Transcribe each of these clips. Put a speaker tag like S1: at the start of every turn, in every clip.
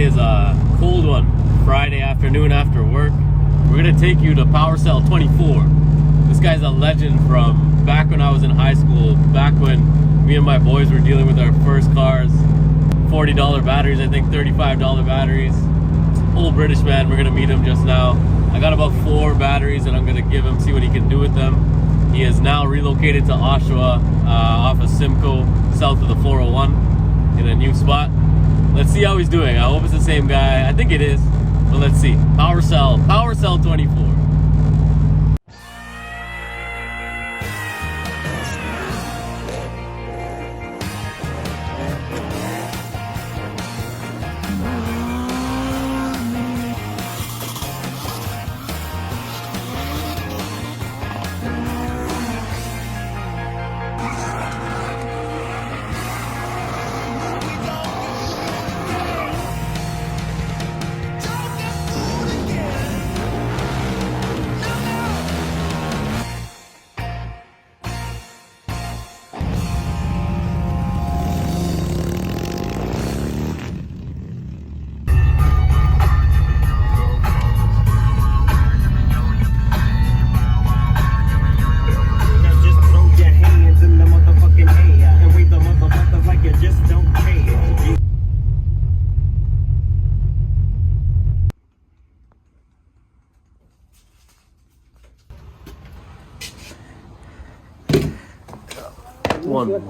S1: is a cold one, Friday afternoon after work. We're gonna take you to Powercell 24. This guy's a legend from back when I was in high school, back when me and my boys were dealing with our first cars. $40 batteries, I think $35 batteries. Old British man, we're gonna meet him just now. I got about 4 batteries and I'm gonna give him, see what he can do with them. He is now relocated to Oshawa, off of Simcoe, south of the 401, in a new spot. Let's see how he's doing. I hope it's the same guy. I think it is, but let's see. Powercell 24.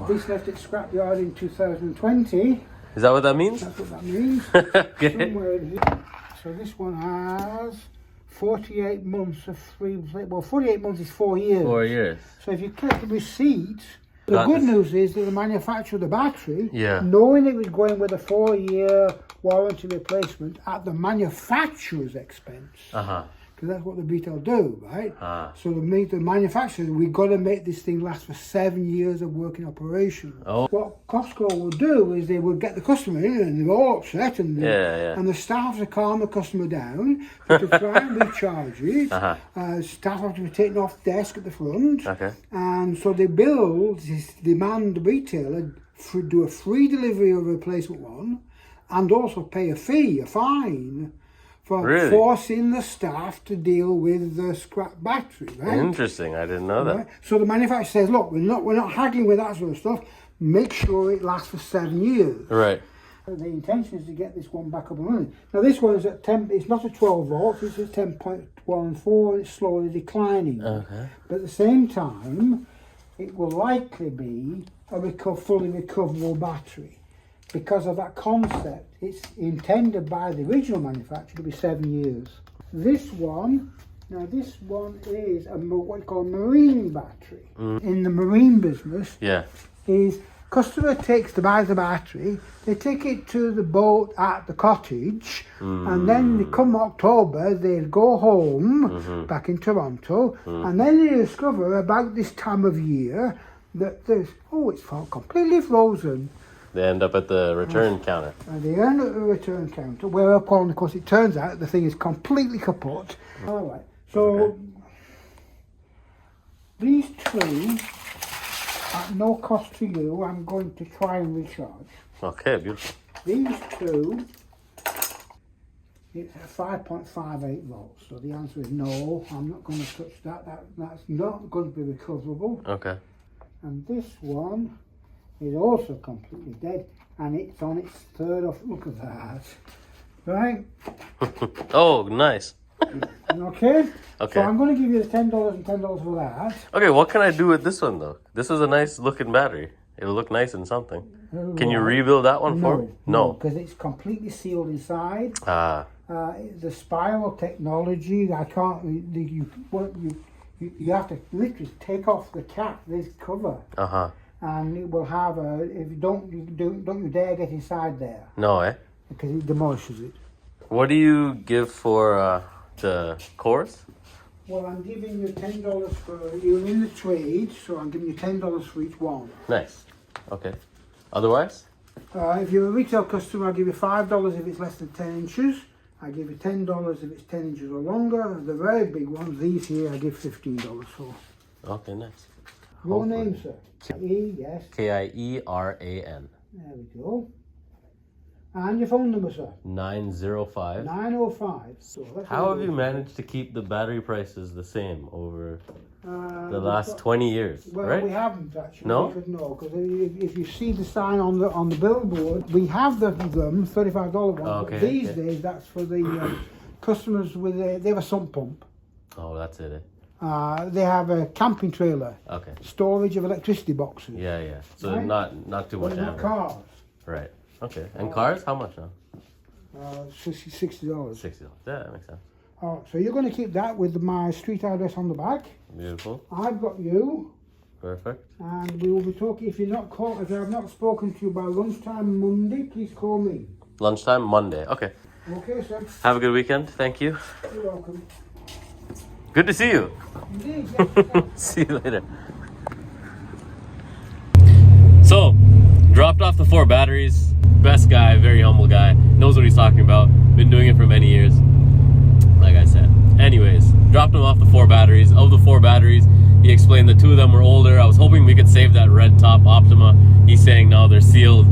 S2: This left at scrapyard in 2020.
S1: Is that what that means?
S2: That's what that means.
S1: Okay.
S2: Somewhere in here. So this one has 48 months of free. Well, 48 months is 4 years.
S1: 4 years.
S2: So if you kept the receipt, the good news is that the manufacturer of the battery, knowing it was going with a 4-year warranty replacement at the manufacturer's expense. Because that's what the retail do, right? So the manufacturer, we've got to make this thing last for 7 years of working operation. What Costco will do is they will get the customer in and they're all upset and, and the staff to calm the customer down, but to try and recharge it. Staff have to be taken off desk at the front. And so they demand the retailer do a free delivery of a replacement one and also pay a fine, for forcing the staff to deal with the scrap battery, right?
S1: Interesting, I didn't know that.
S2: So the manufacturer says, look, we're not haggling with that sort of stuff. Make sure it lasts for 7 years.
S1: Right.
S2: The intention is to get this one back up and running. Now this one is at 10. It's not a 12 volts. It's at 10.14. And it's slowly declining. But at the same time, it will likely be a fully recoverable battery. Because of that concept, it's intended by the original manufacturer to be 7 years. This one is what you call a marine battery. In the marine business, is customer buys the battery, they take it to the boat at the cottage, and then they come October, they go home back in Toronto, and then they discover about this time of year that it's completely frozen.
S1: They end up at the return counter.
S2: They end up at the return counter, whereupon, of course, it turns out the thing is completely kaput. All right, so these two, at no cost to you, I'm going to try and recharge. Okay, beautiful. These two, it's 5.58 volts, so the answer is no, I'm not going to touch that. That's not going to be recoverable. Okay. And this one is also completely dead, and it's on its third off. Look at that, right?
S1: Oh, nice.
S2: Okay. So I'm going to give you the $10 and $10 for that.
S1: Okay, what can I do with this one though? This is a nice looking battery. It'll look nice in something. Can you rebuild that one for me?
S2: No, because it's completely sealed inside. The spiral technology, I can't. You have to literally take off the cap, this cover. And it will have if you don't you dare get inside there. No, because it demolishes it.
S1: What do you give for the cores?
S2: Well, I'm giving you $10 for, you're in the trade, so I'm giving you $10 for each one.
S1: Nice. Okay. Otherwise?
S2: If you're a retail customer, I'll give you $5 if it's less than 10 inches. I give you $10 if it's 10 inches or longer. The very big ones, these here, I give $15 for.
S1: Okay, nice.
S2: Your name, sir? Yes.
S1: K-I-E-R-A-N.
S2: There we go. And your phone number, sir?
S1: 905.
S2: 905. So
S1: how have you managed to keep the battery prices the same over the last 20 years?
S2: Well,
S1: right?
S2: we haven't actually.
S1: No?
S2: Because if you see the sign on the billboard, we have them $35 ones.
S1: Okay,
S2: but these days, that's for the customers with they have a sump pump.
S1: Oh, that's it.
S2: They have a camping trailer.
S1: Okay.
S2: Storage of electricity boxes.
S1: Yeah. So
S2: right?
S1: not too much.
S2: But not cars.
S1: Right. Okay. And cars? How much now?
S2: $60.
S1: $60. Yeah, that makes sense.
S2: So you're going to keep that with my street address on the back.
S1: Beautiful.
S2: I've got you.
S1: Perfect.
S2: And we will be talking. If I have not spoken to you by lunchtime Monday, please call me.
S1: Lunchtime Monday. Okay.
S2: Okay, sir.
S1: Have a good weekend. Thank you.
S2: You're welcome.
S1: Good to see you.
S2: Indeed. Yes.
S1: See you later. So, dropped off the 4 batteries. Best guy, very humble guy. Knows what he's talking about. Been doing it for many years. Like I said. Anyways, dropped him off the 4 batteries. Of the 4 batteries, he explained the 2 of them were older. I was hoping we could save that red top Optima. He's saying no, they're sealed.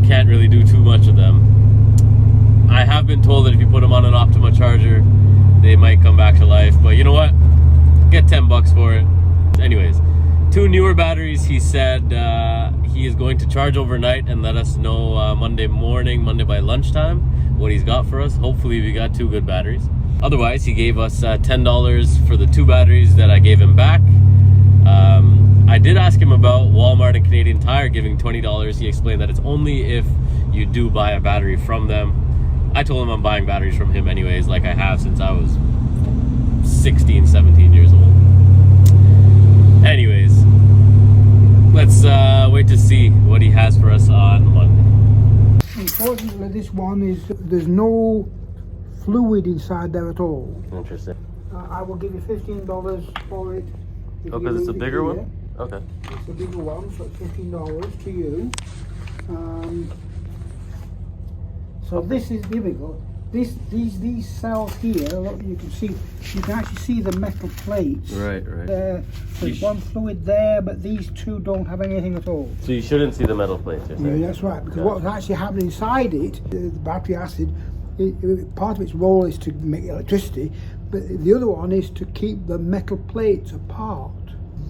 S1: Can't really do too much with them. I have been told that if you put them on an Optima charger, they might come back to life. But you know what? Get 10 bucks for it. Anyways, 2 newer batteries. He said he is going to charge overnight and let us know Monday by lunchtime, what he's got for us. Hopefully we got 2 good batteries. Otherwise, he gave us $10 for the 2 batteries that I gave him back. I did ask him about Walmart and Canadian Tire giving $20. He explained that it's only if you do buy a battery from them. I told him I'm buying batteries from him anyways, like I have since I was 16, 17 years old. Anyways, let's wait to see what he has for us on Monday.
S2: Unfortunately, this one there's no fluid inside there at all.
S1: Interesting.
S2: I will give you $15 for it.
S1: Oh, because it's a bigger one? Okay.
S2: It's a bigger one, so it's $15 to you. So this is, here we go. These cells here, look, you can actually see the metal plates.
S1: Right.
S2: There's one fluid there, but these 2 don't have anything at all.
S1: So you shouldn't see the metal plates, you're saying?
S2: Yeah, that's right, because what's actually happening inside it, the battery acid, part of its role is to make electricity, but the other one is to keep the metal plates apart.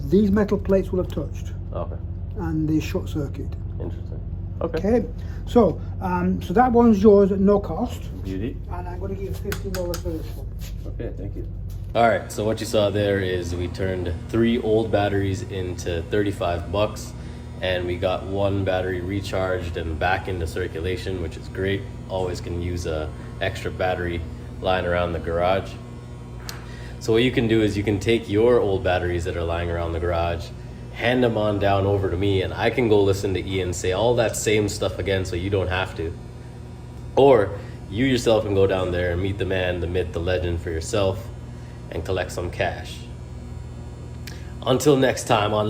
S2: These metal plates will have touched.
S1: Okay.
S2: And they short circuit.
S1: Interesting. Okay.
S2: So that one's yours at no cost.
S1: Beauty.
S2: And I'm going to give you $15 for this one.
S1: Okay, thank you. All right, so what you saw there is we turned 3 old batteries into 35 bucks, and we got 1 battery recharged and back into circulation, which is great. Always can use a extra battery lying around the garage. So what you can do is you can take your old batteries that are lying around the garage, hand them on down over to me, and I can go listen to Ian say all that same stuff again so you don't have to. Or you yourself can go down there and meet the man, the myth, the legend for yourself and collect some cash. Until next time on